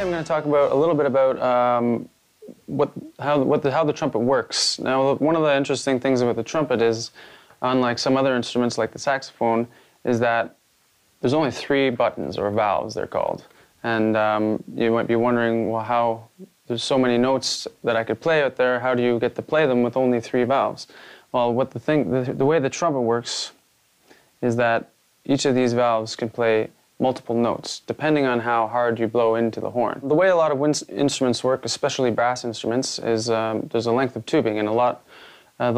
I'm going to talk about a little bit about how the trumpet works. Now, one of the interesting things about the trumpet is, unlike some other instruments like the saxophone, is that there's only 3 buttons, or valves they're called. And you might be wondering, well, how there's so many notes that I could play out there, how do you get to play them with only 3 valves? Well, the way the trumpet works is that each of these valves can play multiple notes, depending on how hard you blow into the horn. The way a lot of instruments work, especially brass instruments, is there's a length of tubing, and the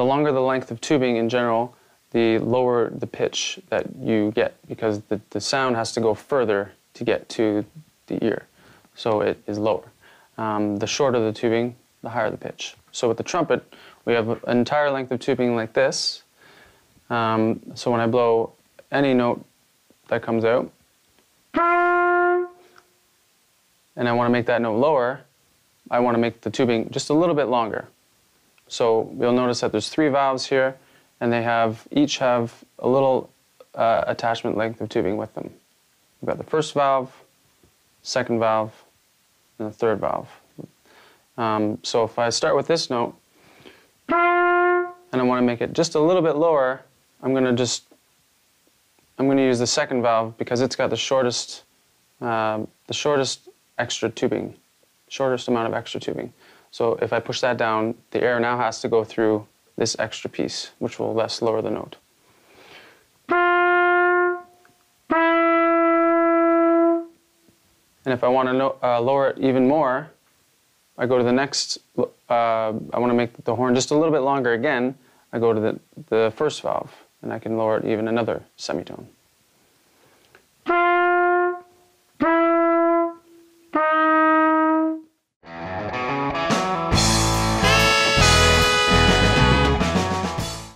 longer the length of tubing in general, the lower the pitch that you get, because the sound has to go further to get to the ear, so it is lower. The shorter the tubing, the higher the pitch. So with the trumpet, we have an entire length of tubing like this, so when I blow any note that comes out, and I want to make that note lower, I want to make the tubing just a little bit longer. So you'll notice that there's 3 valves here, and they each have a little attachment length of tubing with them. We've got the first valve, second valve, and the third valve. So if I start with this note, and I want to make it just a little bit lower, I'm going to use the second valve because it's got the shortest extra tubing, shortest amount of extra tubing. So if I push that down, the air now has to go through this extra piece, which will thus lower the note. And if I want to lower it even more, I go to the next, I want to make the horn just a little bit longer again, I go to the first valve, and I can lower it even another semitone.